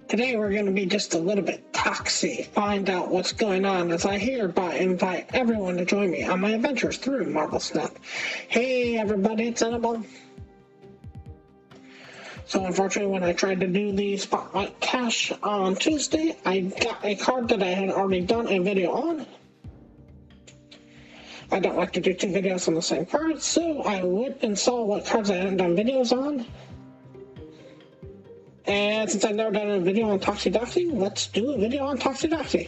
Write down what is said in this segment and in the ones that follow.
Today we're going to be just a little bit toxy, find out what's going on as I hereby invite everyone to join me on my adventures through Marvel Snap. Hey everybody, it's Annabelle. So unfortunately when I tried to do the Spotlight Cache on Tuesday, I got a card that I had already done a video on. I don't like to do two videos on the same card, so I went and saw what cards I hadn't done videos on. And since I've never done a video on Toxie Doxie, let's do a video on Toxie Doxie.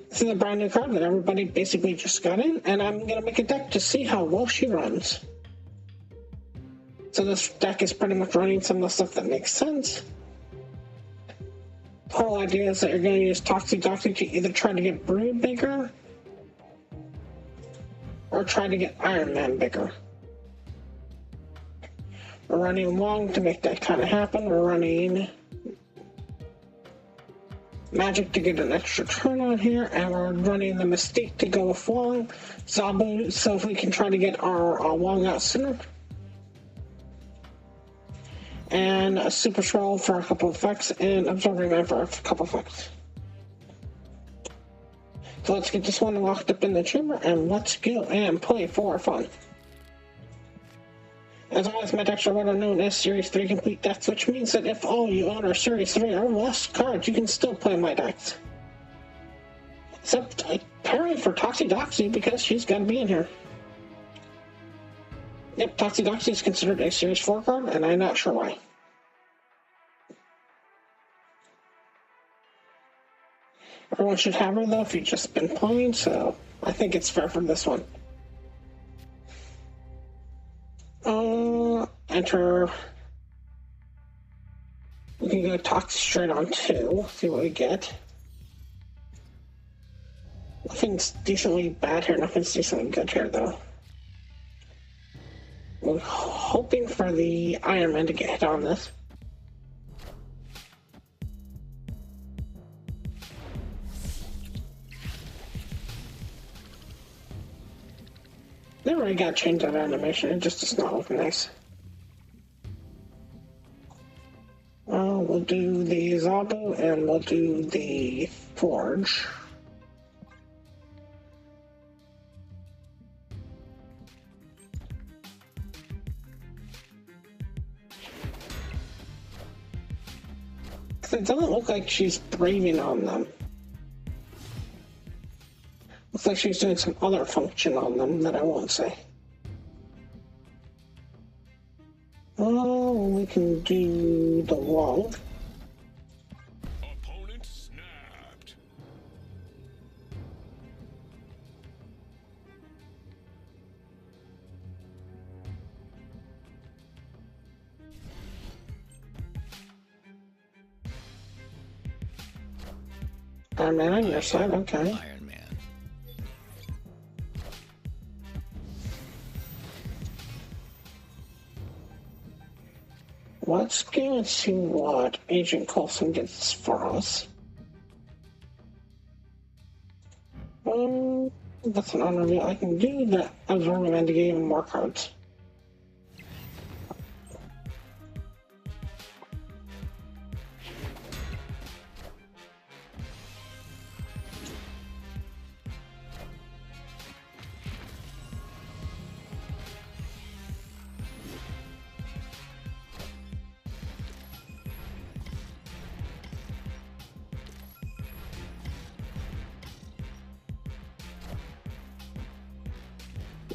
This is a brand new card that everybody basically just got in, and I'm going to make a deck to see how well she runs. So this deck is pretty much running some of the stuff that makes sense. The whole idea is that you're going to use Toxie Doxie to either try to get Brood bigger, or try to get Iron Man bigger. We're running long to make that kind of happen. We're running Magic to get an extra turn on here, and we're running the Mystique to go with Wong, Zabu, so if we can try to get our Wong out sooner. And a Super Scroll for a couple of effects, and Absorbing Man for a couple of effects. So let's get this one locked up in the chamber, and let's go and play for fun. As always, my decks are what are known as Series 3 complete decks, which means that if all you own are Series 3 or less cards, you can still play my decks. Except, apparently for Toxie Doxie, because she's got to be in here. Yep, Toxie Doxie is considered a Series 4 card, and I'm not sure why. Everyone should have her, though, if you've just been playing, so I think it's fair for this one. Enter. We can go Toxie straight on 2, see what we get. Nothing's decently bad here, nothing's decently good here, though. We're hoping for the Iron Man to get hit on this. They already got to change that animation, it just does not look nice. We'll do the Zabu and we'll do the Forge. It doesn't look like she's braving on them. Looks like she's doing some other function on them that I won't say. Oh, we can do the Wong. Opponent snapped. Iron Man on your side, okay. Iron Man. Let's go and see what Agent Coulson gets for us. That's an honor reveal. I can do that. Absorbing Man to get even more cards.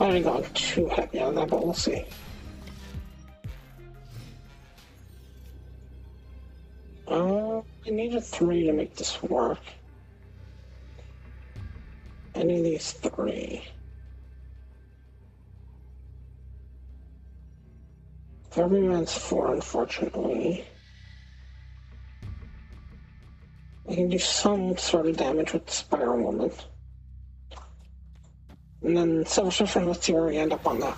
I haven't gone too heavy on that, but we'll see. I need a 3 to make this work. I need these 3. Everyone's 4, unfortunately. I can do some sort of damage with the Spiral Woman. And then Silver Surfer, let's see where we end up on that.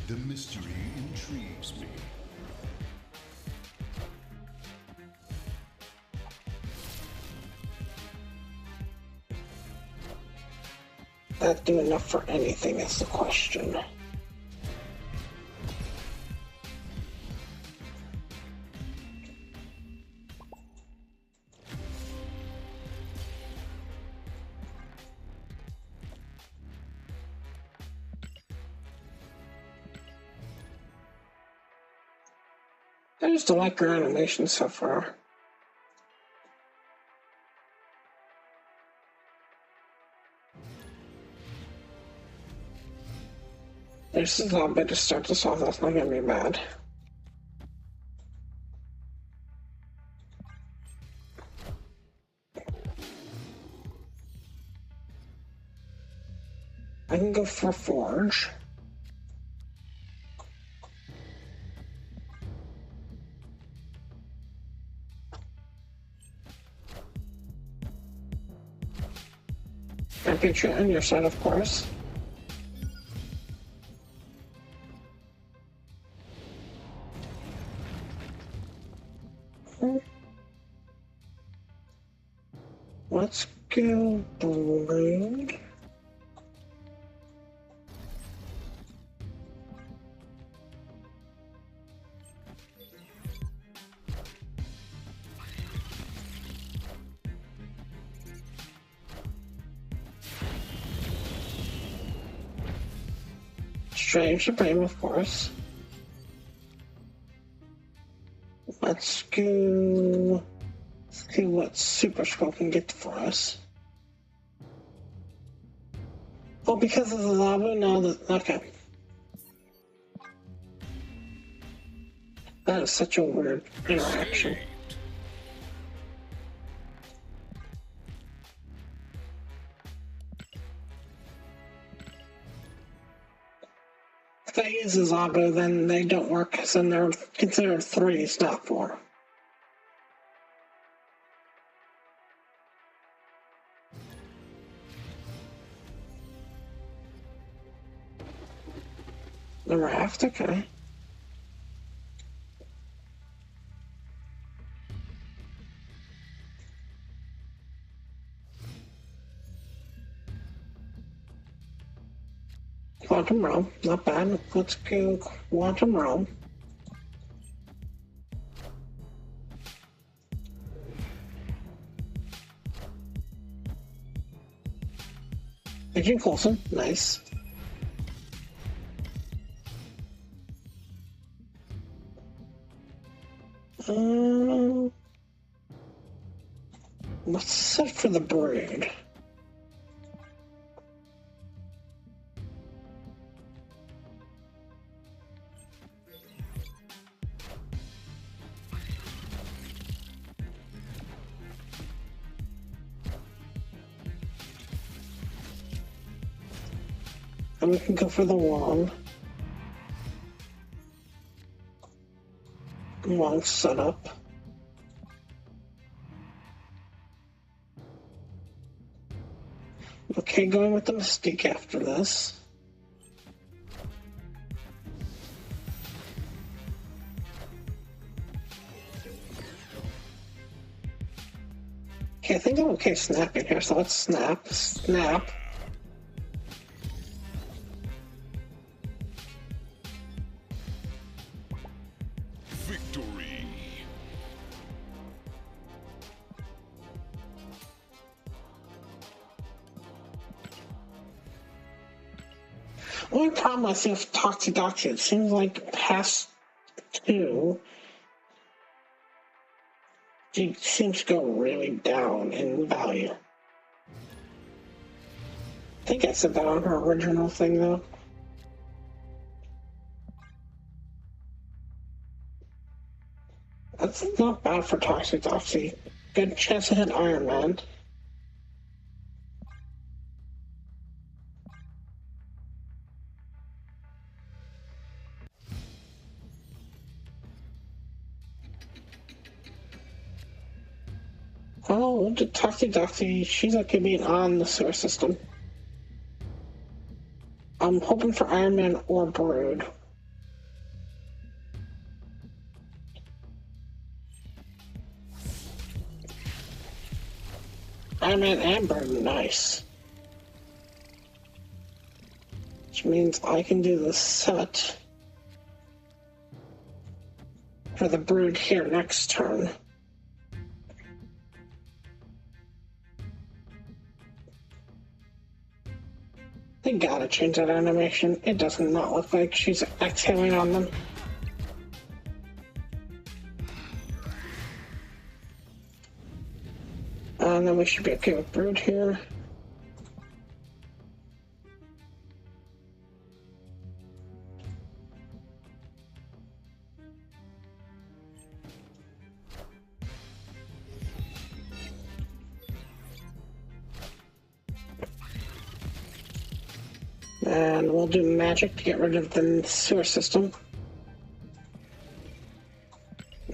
The mystery intrigues me. That do enough for anything is the question. I just don't like her animation so far. There's a little bit to start this off, that's not gonna be bad. I can go for Forge. And picture on your side, of course. Let's go Blade. Strange Supreme, of course. Let's go. See what Super Scroll can get for us. Oh, because of the lava? No, okay. That is such a weird interaction. If they use a Zabo, then they don't work, because then they're considered 3s, not 4. The raft, okay. Quantum Realm, not bad. Let's go Quantum Realm. Agent Coulson, nice. Let's set for the Brood. And we can go for the Wong. Wong setup. Okay, going with the Mystique after this. Okay, I think I'm okay snapping here, so let's snap. Snap. Victory. Only problem I see with Toxie Doxie, it seems like past 2, she seems to go really down in value. I think I said that on her original thing, though. That's not bad for Toxie Doxie. Good chance to hit Iron Man. Oh, Toxie Doxie, she's okay being on the sewer system. I'm hoping for Iron Man or Brood. Iron Man and Brood, nice. Which means I can do the set for the Brood here next turn. They gotta change that animation. It does not look like she's exhaling on them. And then we should be okay with Brood here. And we'll do magic to get rid of the sewer system.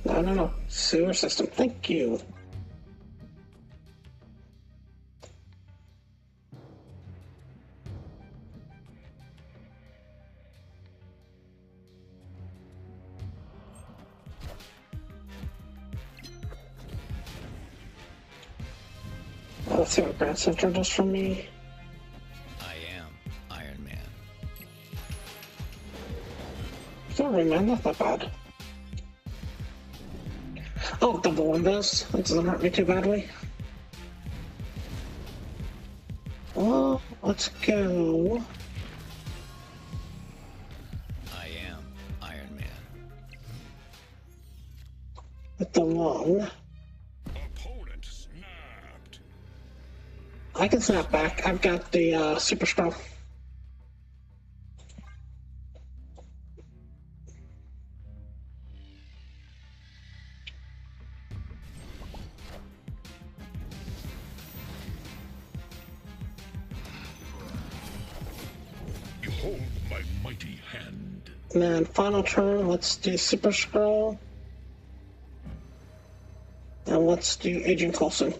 No. Sewer system. Thank you. Let's see what Grand Central does for me. Sorry, man, that's not bad. Oh, double windows. That doesn't hurt me too badly. Well, let's go. I am Iron Man. With the long. Opponent snapped. I can snap back. I've got the super scroll. Behold my mighty hand. And then final turn, let's do super scroll. And let's do Agent Coulson.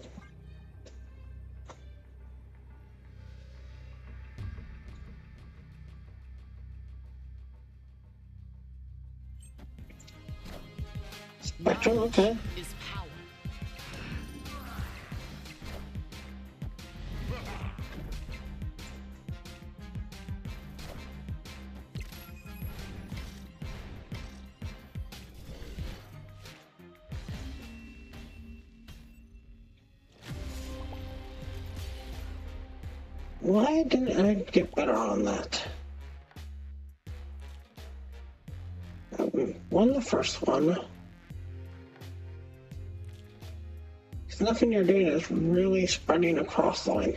Spectrum, okay. Is power. Why didn't I get better on that? We won the first one. Because nothing you're doing is really spreading across the line.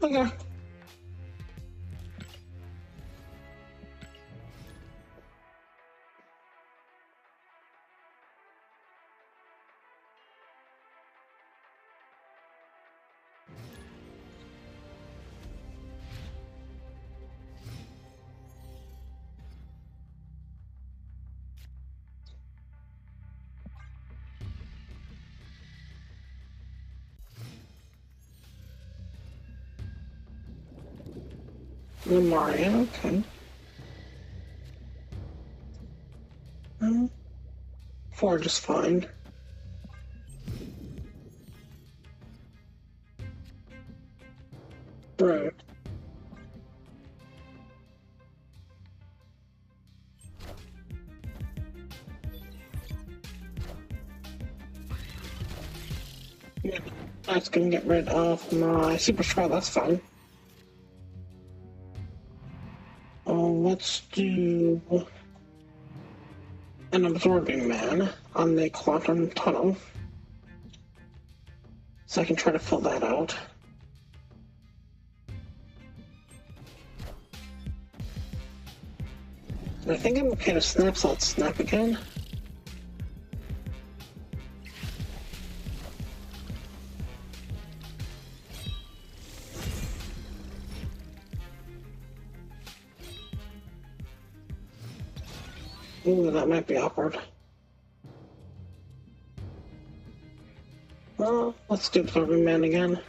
Okay. Lamarian, okay. 4 just fine. Brood. Yeah, that's gonna get rid of my super scroll, that's fine. Let's do an absorbing man on the quantum tunnel. So I can try to fill that out. I think I'm okay to snap, so let's snap again. Ooh, that might be awkward. Well, let's do Absorbing Man again.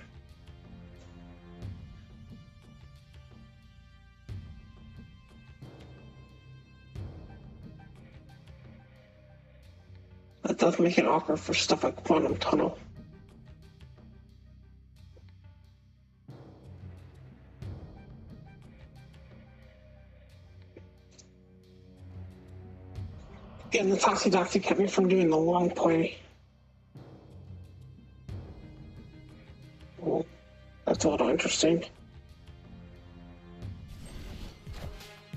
That does make it awkward for stuff like Quantum Tunnel. Again, the Toxie Doxie kept me from doing the long play. Well, that's a little interesting.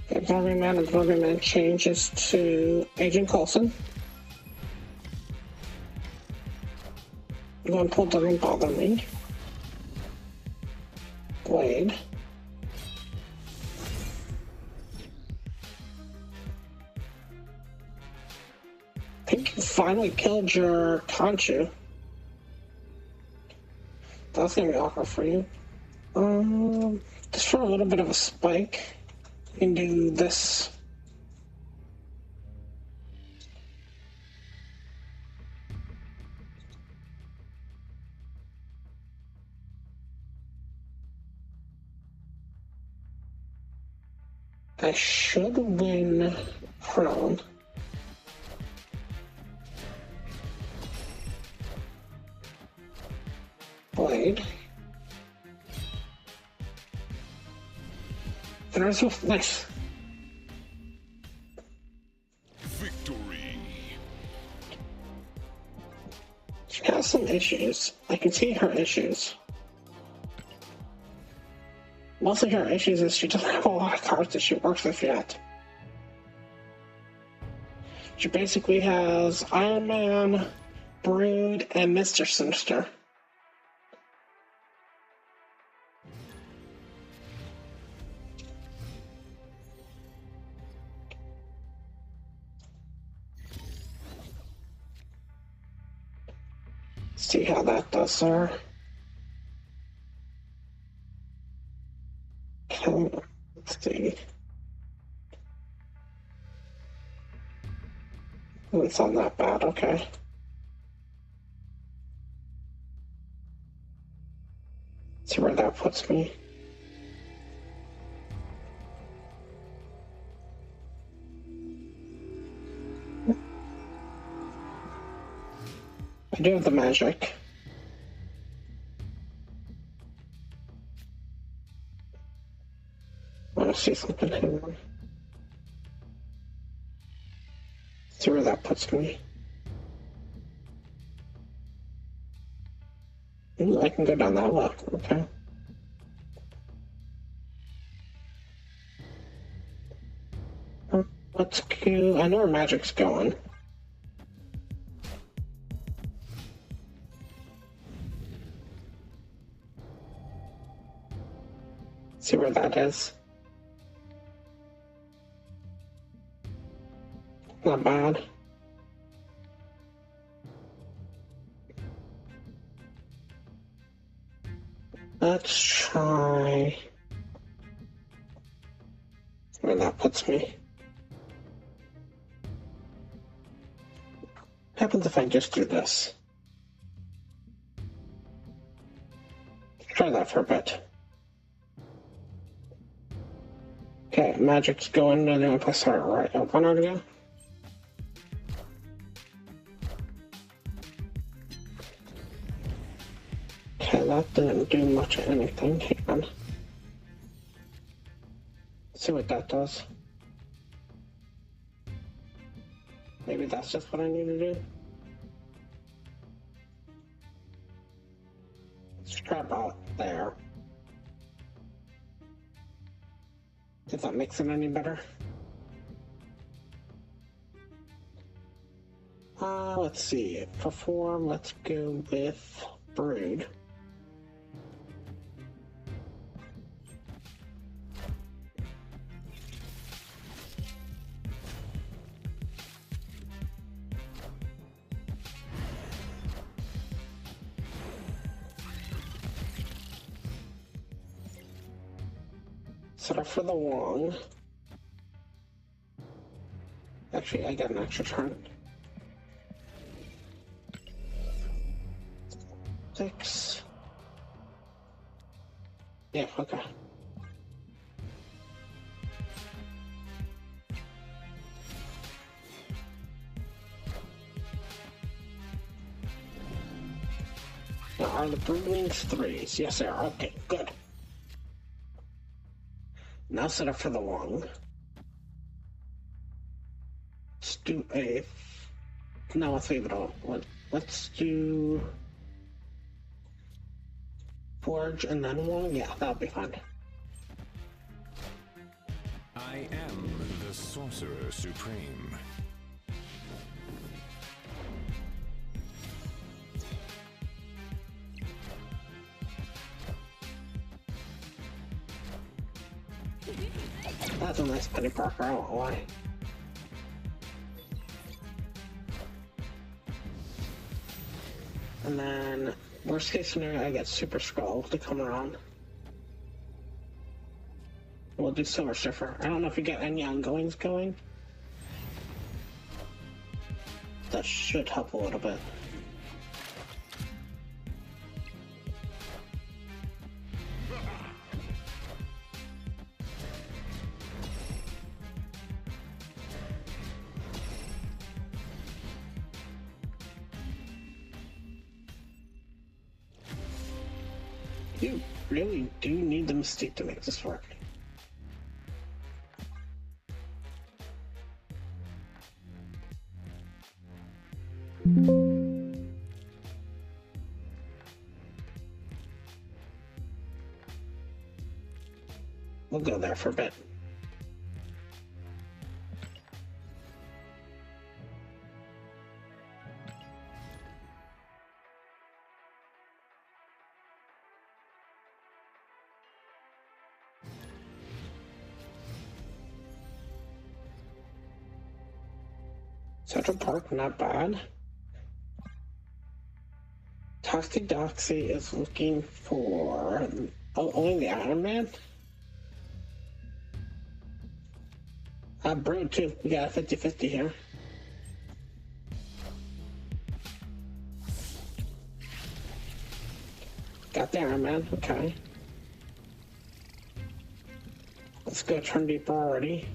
Absorbing Man changes to Agent Coulson. One pull doesn't bother me. Blade. I think you finally killed your Conchu. That's gonna be awkward for you. Just for a little bit of a spike, you can do this. I should win prone. Blade. There's a nice. Victory. She has some issues. I can see her issues. Mostly her issues is she doesn't have a lot of cards that she works with yet. She basically has Iron Man, Brood, and Mr. Sinister. See how that does her. Okay, let's see. Oh, it's not that bad, okay. See where that puts me. I do have the magic. I want to see something here. See where that puts me. Ooh, I can go down that low. Okay. Let's go. I know where magic's going. See where that is. Not bad. Let's try where that puts me. What happens if I just do this? Try that for a bit. Okay, magic's going to the only place I right up on her to go. Okay, that didn't do much of anything. Hang on. See what that does. Maybe that's just what I need to do. Let's try about there. If that makes it any better. Let's see. Perform, let's go with Brood. Set up for the Wong. Actually, I got an extra turn. 6. Yeah, okay. Now, are the Broodlings 3s? Yes, they are. Okay, good. Now set up for the Wong. Let's do a... No, let's leave it all. Let's do... Forge and then Wong? Yeah, that'll be fine. I am the Sorcerer Supreme. Penny Parker, I don't know why. And then, worst case scenario, I get Super Skull to come around. We'll do Silver Surfer. I don't know if you get any ongoings going. That should help a little bit. You really do need the Mystique to make this work. We'll go there for a bit. Central Park, not bad. Toxie Doxie is looking for only the Iron Man. Brood too. We got a 50-50 here. Got the Iron Man. Okay. Let's go turn deeper already.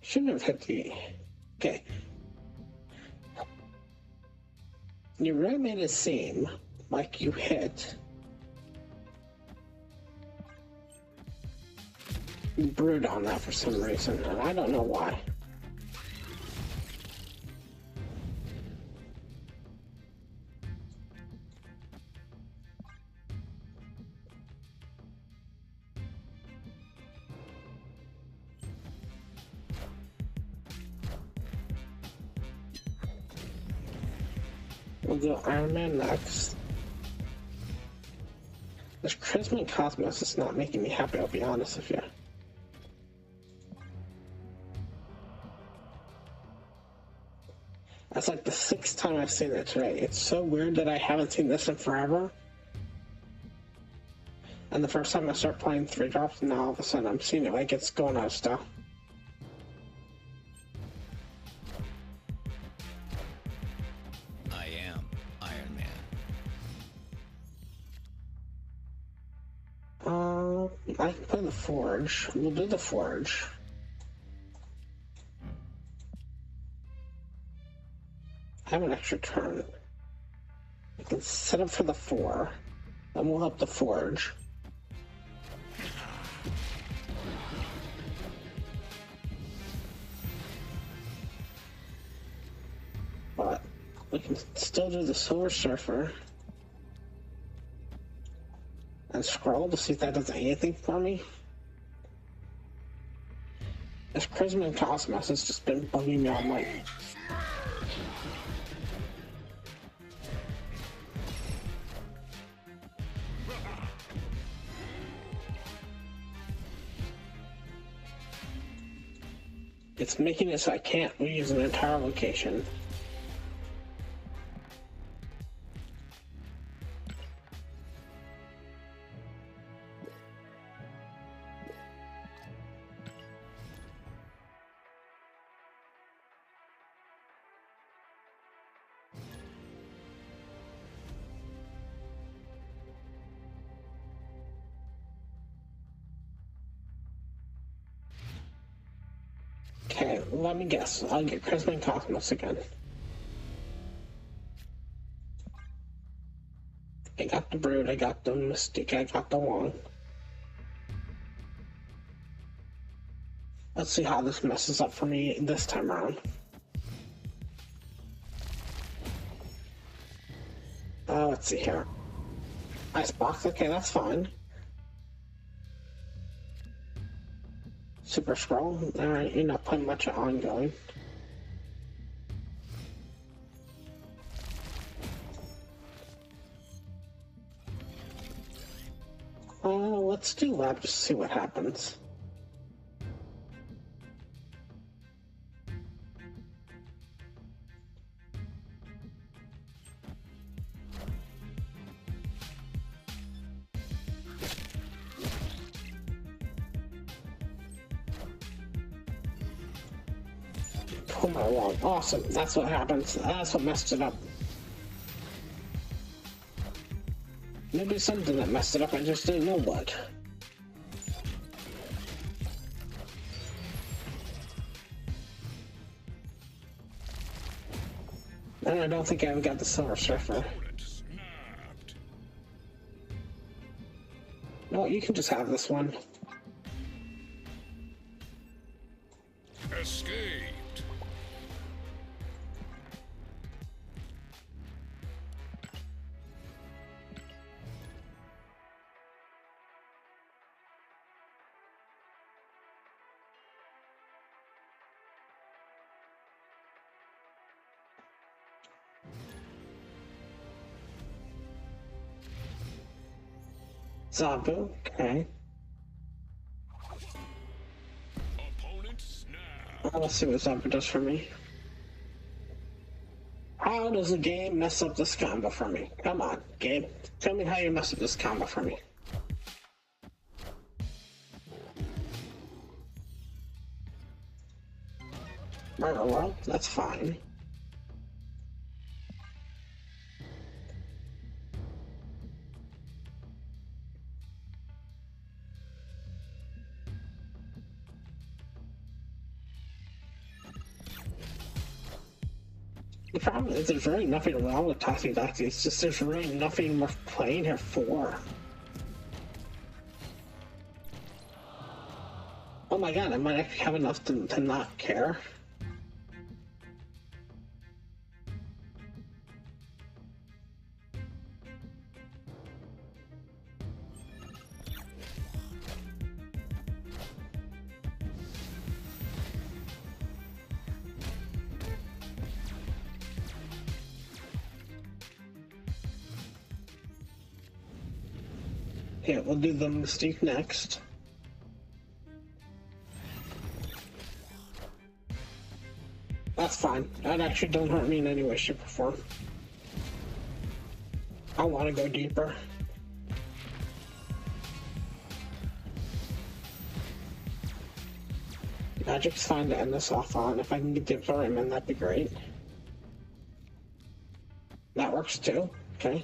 Shouldn't have hit the... Okay. You really made it seem like you hit Brood on that for some reason, and I don't know why. We'll go Iron Man next. This Christmas Cosmos is not making me happy, I'll be honest with you. That's like the 6th time I've seen it today. It's so weird that I haven't seen this in forever. And the first time I start playing 3 drops, and now all of a sudden I'm seeing it like it's going out of style. I am Iron Man. I can play the Forge. We'll do the Forge. I have an extra turn. I can set up for the 4. Then we'll help the Forge. But we can still do the Silver Surfer. And scroll to see if that does anything for me. This Christmas Cosmos has just been bugging me all night. It's making it so I can't reuse an entire location. Okay, let me guess. I'll get Christmas Cosmos again. I got the Brood, I got the Mystique, I got the Wong. Let's see how this messes up for me this time around. Let's see here. Icebox, okay, that's fine. Super Scroll, alright, you're not putting much ongoing. Let's let's do lab to see what happens. Oh my lord, awesome, that's what happens. That's what messed it up. Maybe something that messed it up, I just didn't know what. And I don't think I ever got the Silver Surfer. No, you can just have this one. Escaped. Zabu, okay. Opponent snap. Let's see what Zabu does for me. How does the game mess up this combo for me? Come on, game. Tell me how you mess up this combo for me. Well, that's fine. The problem is there's really nothing wrong with Toxie Doxie, it's just there's really nothing worth playing her for. Oh my god, I might actually have enough to not care. Yeah, we'll do the Mystique next. That's fine. That actually doesn't hurt me in any way, shape, or form. I want to go deeper. Magic's fine to end this off on. If I can get the Absorbing in, that'd be great. That works too. Okay.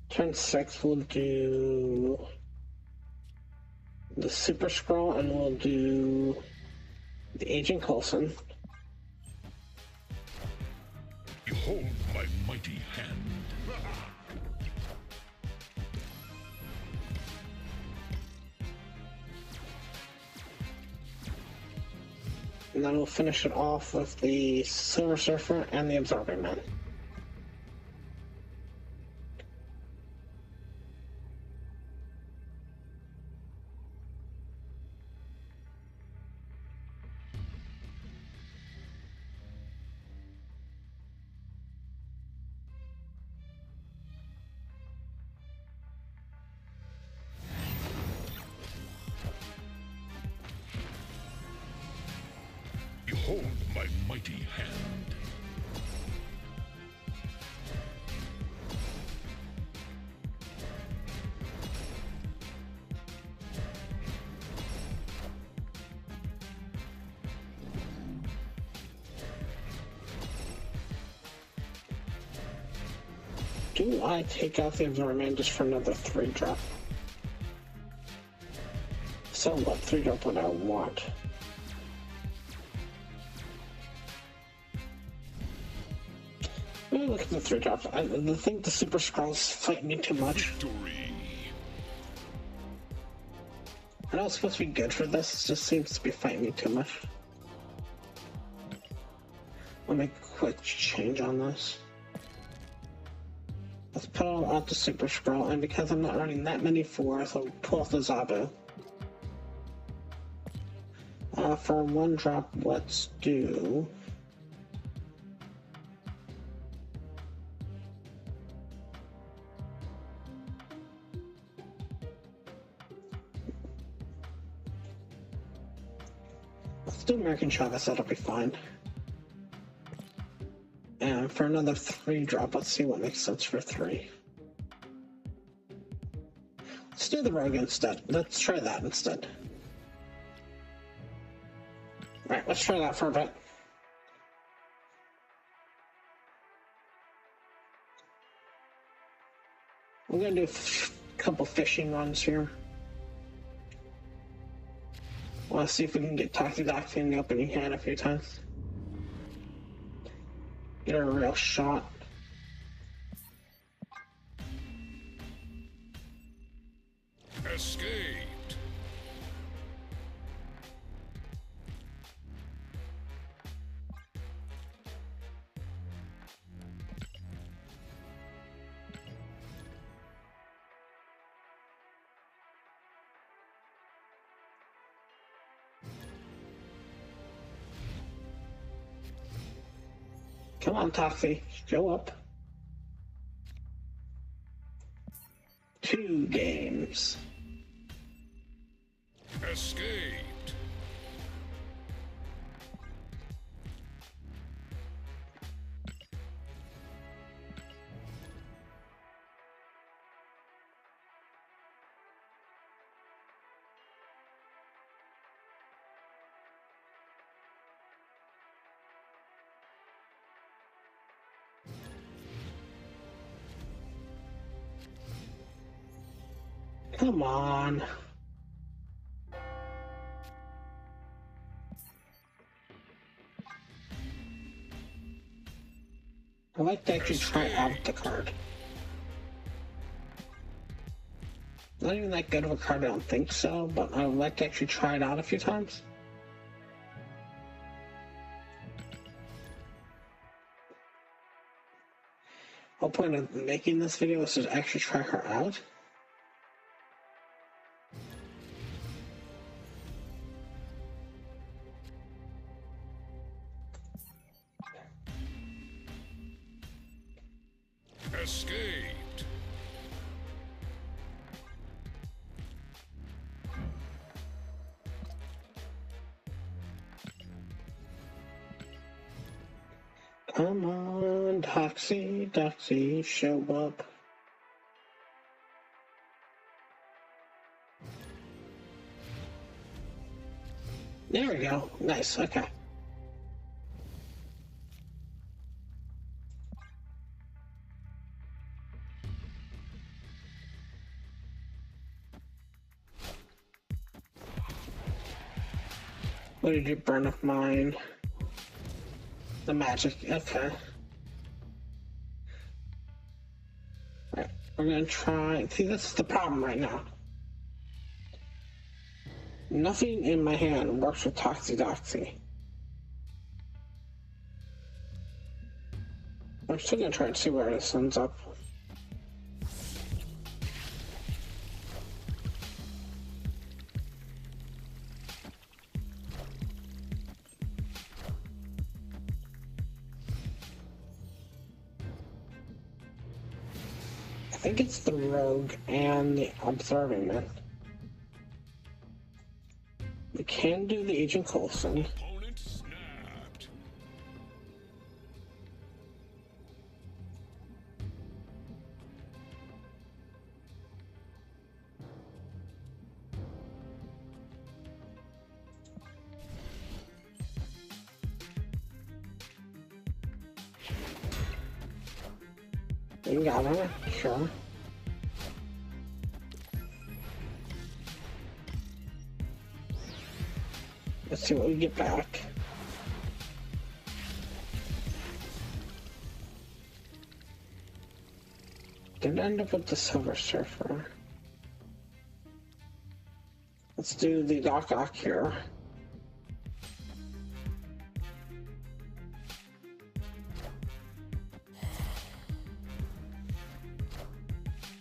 Turn 6, we'll do the Super Scroll, and we'll do the Agent Coulson. Behold my mighty hand. And then we'll finish it off with the Silver Surfer and the Absorbing Man. Behold my mighty hand. Do I take out the Absorbing Man just for another 3-drop? So what 3-drop would I want? Let me look at the 3-drops. I think the Super Scrolls fight me too much. Victory. I know it's supposed to be good for this, it just seems to be fighting me too much. I'll make a quick change on this. Let's put out the Super Scroll, and because I'm not running that many fours, I'll pull off the Zabu. For one drop, let's do... Let's do American Travis, that'll be fine. And for another 3 drop, let's see what makes sense for 3. Let's do the Rogue instead. Let's try that instead. Alright, let's try that for a bit. I'm gonna do a couple fishing runs here. Let's see if we can get Toxie Doxie in the opening hand a few times. Get a real shot. Escaped. Come on, Toxie, show up. 2 games. Escaped. Come on. I'd like to actually try out the card. Not even that good of a card, I don't think so, but I would like to actually try it out a few times. The whole point of making this video is to actually try her out. Escaped. Come on, Toxie Doxie, show up. There we go. Nice, okay. What did you burn of mine? The magic, okay. Alright, we're gonna try. See, this is the problem right now. Nothing in my hand works with Toxie Doxie. I'm still gonna try and see where this ends up. I think it's the Rogue and the Observing Man. We can do the Agent Coulson. Opponent snapped. You got her, sure. Let's see what we get back. Did end up with the Silver Surfer. Let's do the Doc here.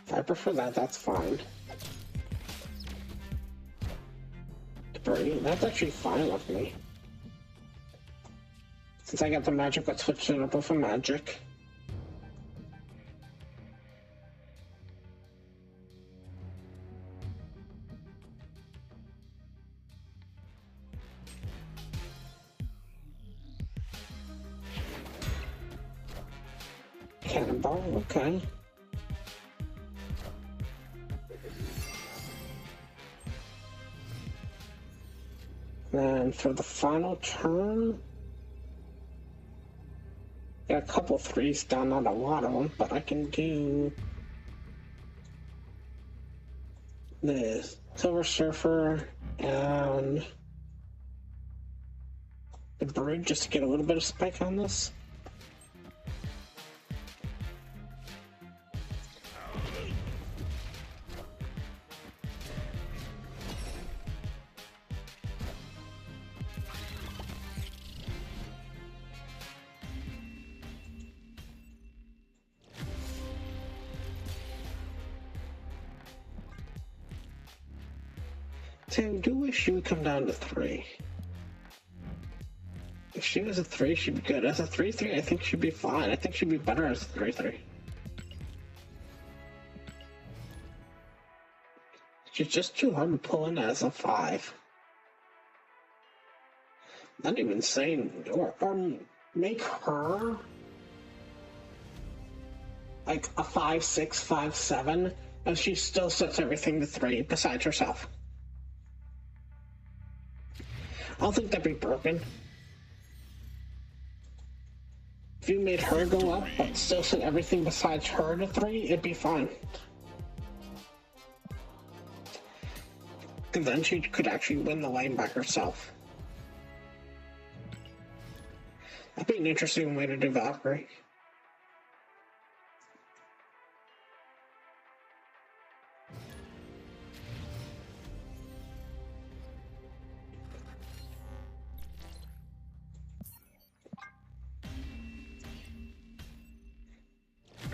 If I prefer that, that's fine. Debris, that's actually fine with me. Since I got the magic, let's switch it up with a magic. Cannonball, okay. Then for the final turn, got a couple threes down, not a lot of them, but I can do the Silver Surfer and the Brood just to get a little bit of spike on this. So I do wish she would come down to 3. If she was a 3, she'd be good. As a 3-3, I think she'd be fine. I think she'd be better as a 3-3. She's just too hard to pull in as a 5. Not even saying, or make her like a 5-6, 5-7, and she still sets everything to 3 besides herself. I don't think that'd be broken. If you made her go up, but still set everything besides her to 3, it'd be fine. Because then she could actually win the lane by herself. That'd be an interesting way to do Valkyrie.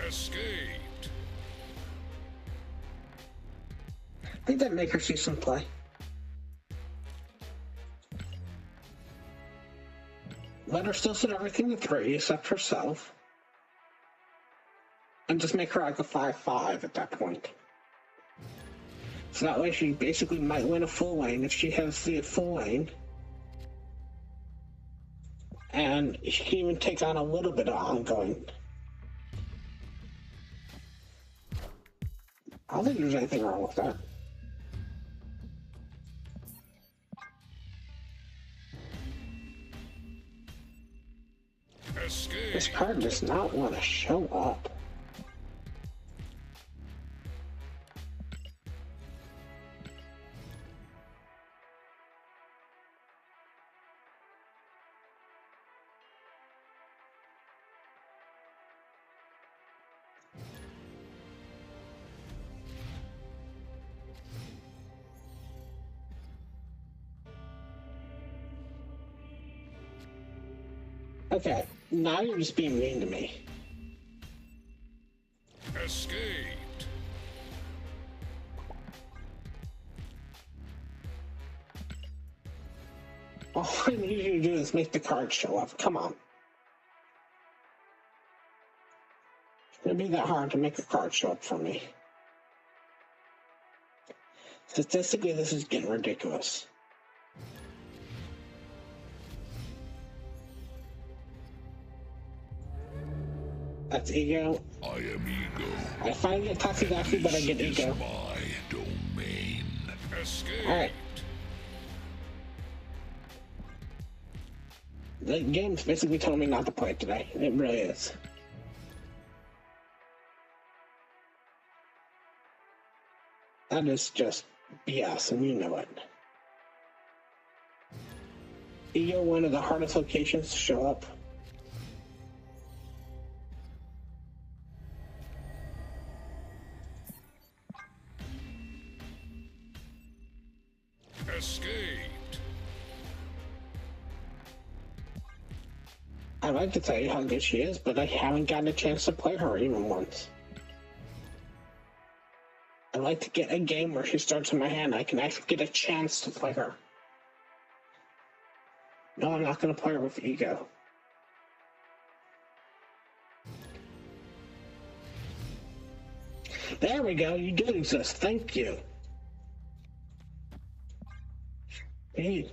Escaped. I think that'd make her see some play. Let her still set everything to 3 except herself. And just make her like a 5-5 at that point. So that way she basically might win a full lane if she has the full lane. And she can even take on a little bit of ongoing. I don't think there's anything wrong with that. Escape. This card does not want to show up. Okay, now you're just being mean to me. Escaped. All I need you to do is make the card show up. Come on. It's gonna be that hard to make a card show up for me. Statistically, this is getting ridiculous. That's ego. I am ego. I finally get Toxie Doxie, but I get This ego. is my domain. Escaped. Alright. The game's basically telling me not to play it today. It really is. That is just BS, and you know it. Ego, one of the hardest locations to show up. I'd like to tell you how good she is, but I haven't gotten a chance to play her even once. I'd like to get a game where she starts in my hand. I can actually get a chance to play her. No, I'm not going to play her with ego. There we go. You do exist. Thank you. Hey.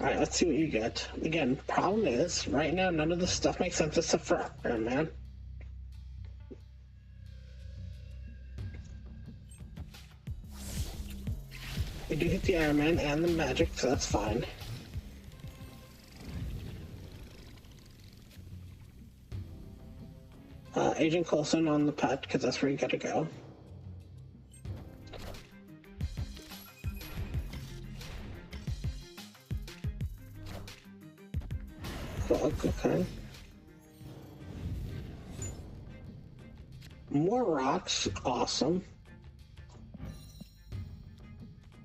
Alright, let's see what you get. Again, problem is, right now, none of this stuff makes sense except for Iron Man. We do hit the Iron Man and the magic, so that's fine. Agent Coulson on the pet, because that's where you gotta go. Okay. More rocks, awesome.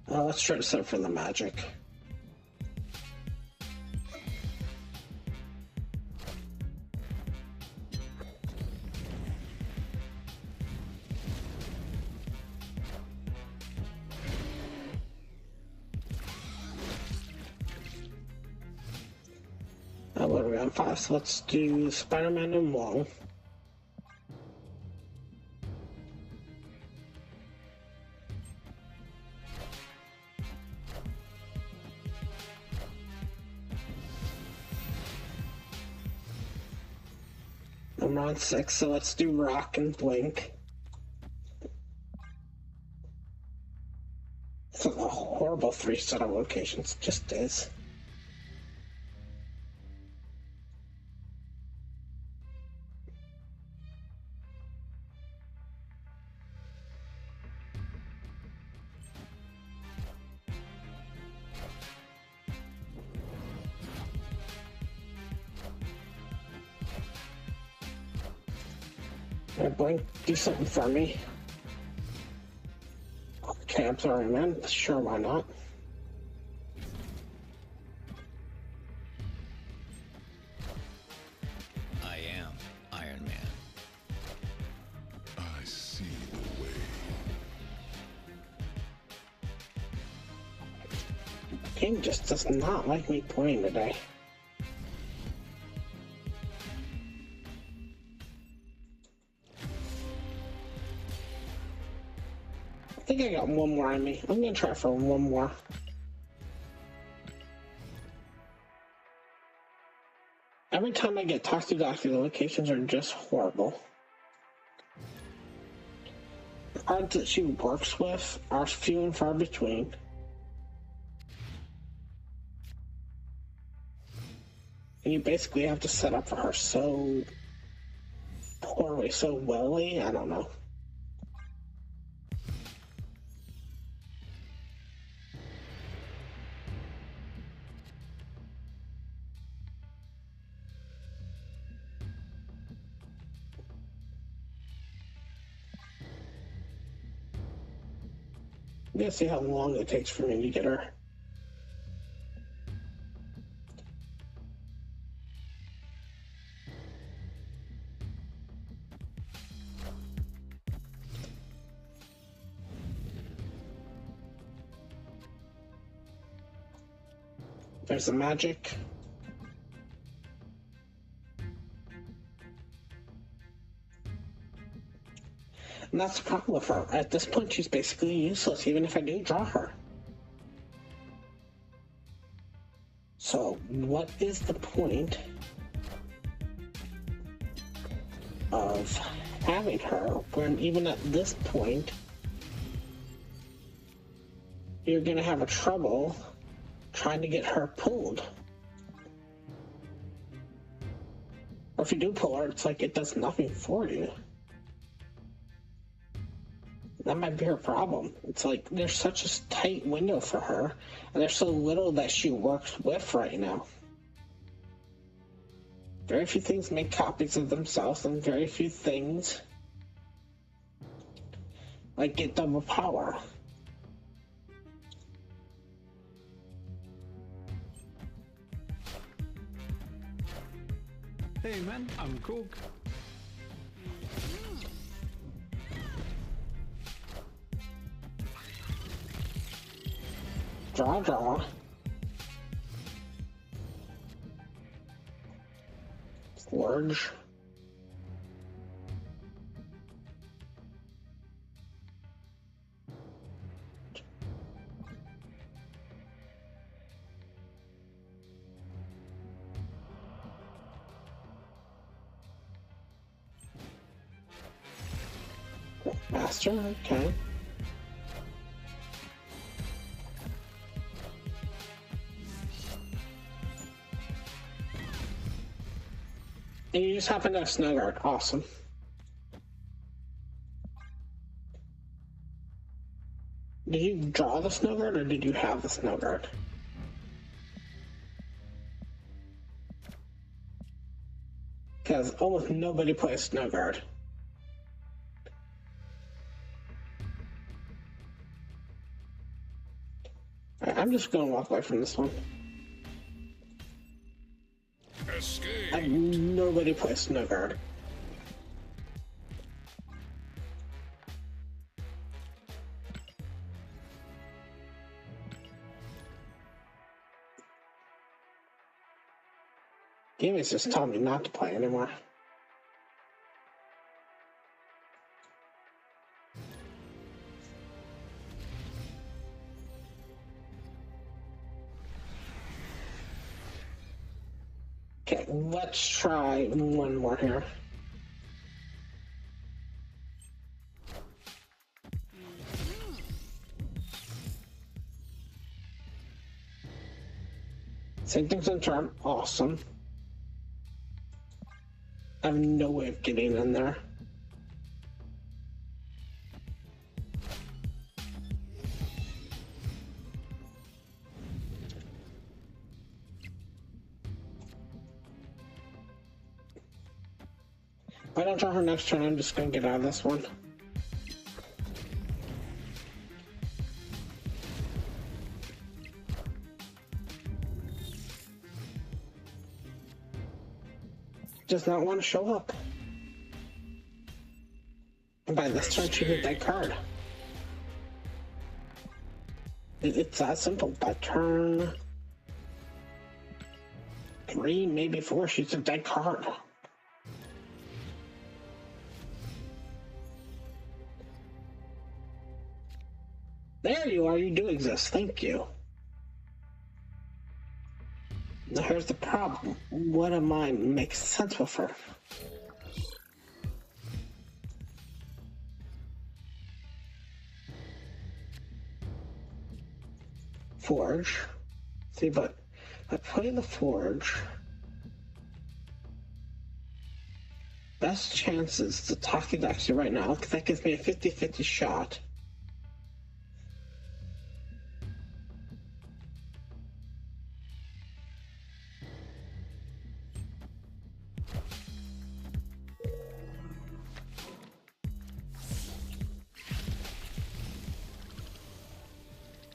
Let's try to set up for the magic. What are we on 5? So let's do Spider-Man and Wong. I'm on 6, so let's do Rock and Blink. It's a horrible 3 set of locations, it just is. Blink, do something for me. Okay, I'm sorry, man. Sure, why not? I am Iron Man. I see the way. Game just does not like me playing today. I think I got one more on me. I'm gonna try for one more. Every time I get Toxie Doxie, the locations are just horrible. The cards that she works with are few and far between. And you basically have to set up for her so poorly, so wellly, I don't know. I'm gonna see how long it takes for me to get her. There's the magic. And that's the problem with her. At this point, she's basically useless, even if I do draw her. So, what is the point of having her when even at this point, you're going to have a trouble trying to get her pulled? Or if you do pull her, it's like it does nothing for you. That might be her problem. It's like there's such a tight window for her, and there's so little that she works with right now. Very few things make copies of themselves, and very few things like get double power. Hey man, I'm cook. Draw. Forge. Master, okay. And you just happen to have snow guard. Awesome. Did you draw the snow guard or did you have the snow guard? Because almost nobody plays snow guard. I'm just gonna walk away from this one. Escape. Nobody plays snow guard. Game is just telling me not to play anymore. Okay, let's try one more here. Same thing's in turn. Awesome. I have no way of getting in there. If I don't draw her next turn, I'm just gonna get out of this one. Does not want to show up. And by this turn, she hit that card. It's that simple. By turn 3, maybe 4, she's a dead card. There you are, you do exist, thank you. Now here's the problem. What of mine makes sense with her? Forge. See, but I play the Forge. Best chances to Toxie Doxie right now, because that gives me a 50-50 shot.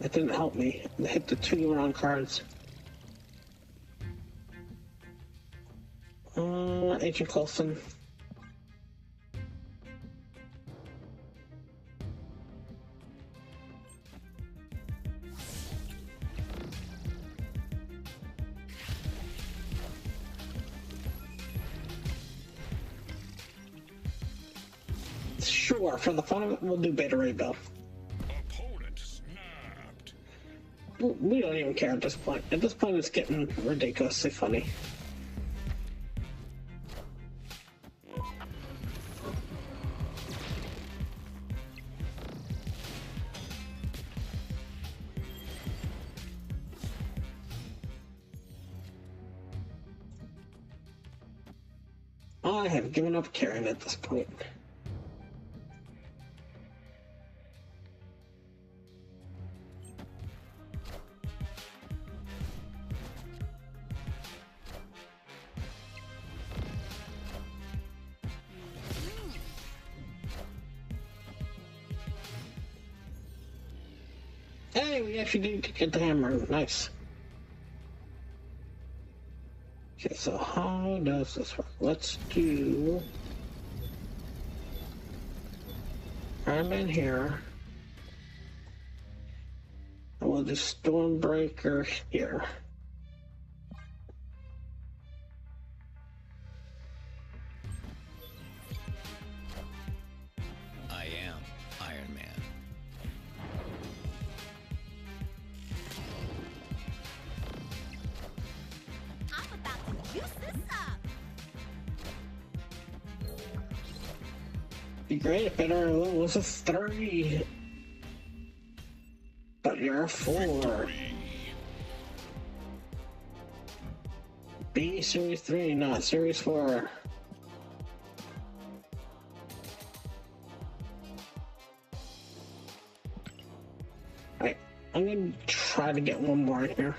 That didn't help me. I hit the 2 wrong cards. Agent Coulson. Sure, for the fun of it, we'll do Beta Ray Bill. Opponent snapped. We don't even care at this point. At this point, it's getting ridiculously funny. I have given up caring at this point. Hey, we actually did get the hammer. Nice. Okay, so how does this work? Let's do Iron Man here. And we'll do Stormbreaker here. I am Iron Man. I'm about to use this up. Be great if it was a 3. But you're a 4. B Series 3, not Series 4. Alright, I'm gonna try to get one more in here.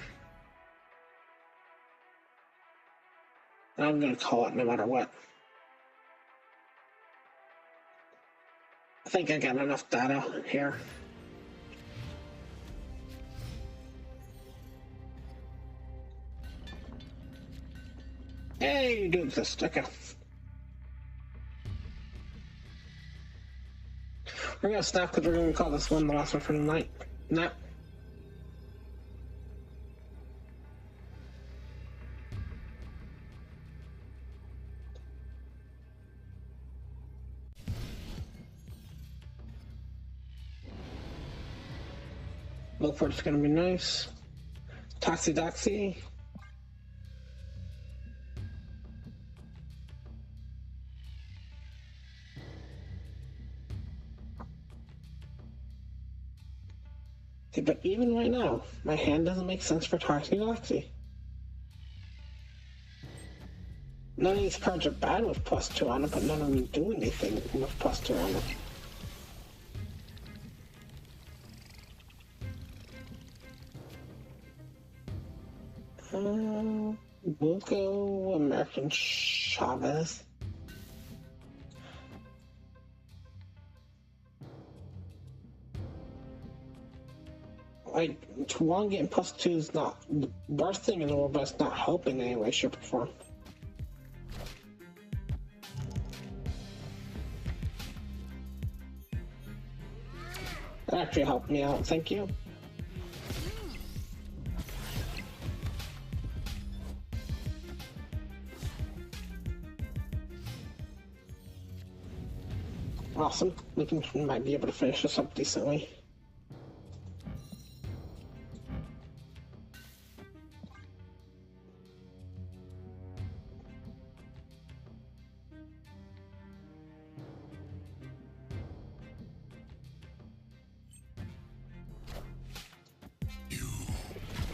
And I'm gonna call it no matter what. I think I got enough data here. Hey, you do exist. Okay. We're gonna stop because we're gonna call this one the last one for the night. Nah. Look for it's gonna be nice. Toxie Doxie. See, but even right now, my hand doesn't make sense for Toxie Doxie. None of these cards are bad with +2 on it, but none of them do anything with +2 on it. We'll go American Chavez. Like, one getting +2 is not the worst thing in the world, but it's not helping in any way, shape, or form. That actually helped me out, thank you. Awesome. We might be able to finish this up decently.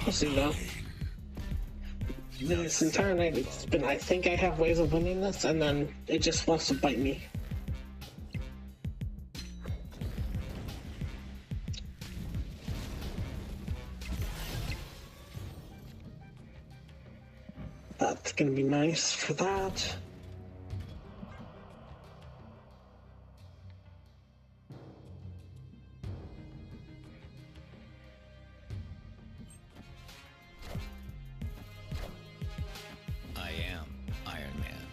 We'll see though. This entire night it's been, I think I have ways of winning this, and then it just wants to bite me. That's gonna be nice for that. I am Iron Man.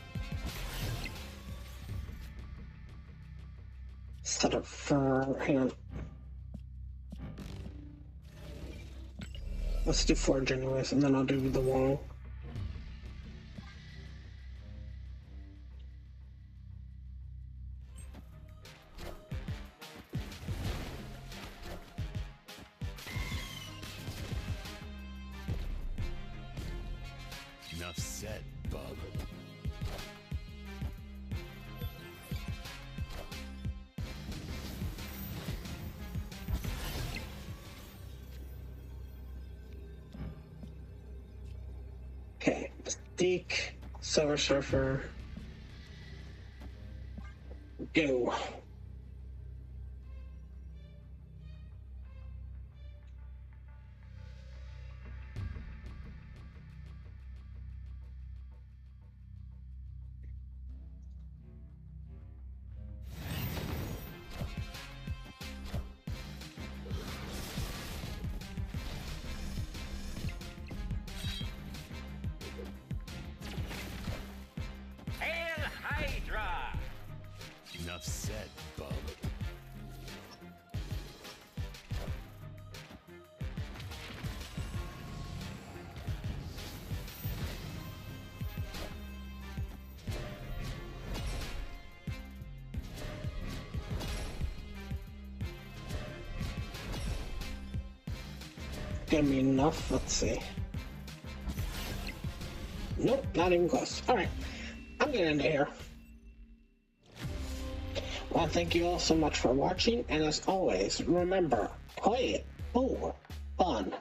Set up for, hang on. Let's do Forge anyways, and then I'll do the wall. Enough said, bub. Okay, Mystique, Silver Surfer, go. Enough said, bub. Give me enough. Let's see. Nope, not even close. Alright, I'm gonna end it here. Well, thank you all so much for watching, and as always, remember, play it for fun.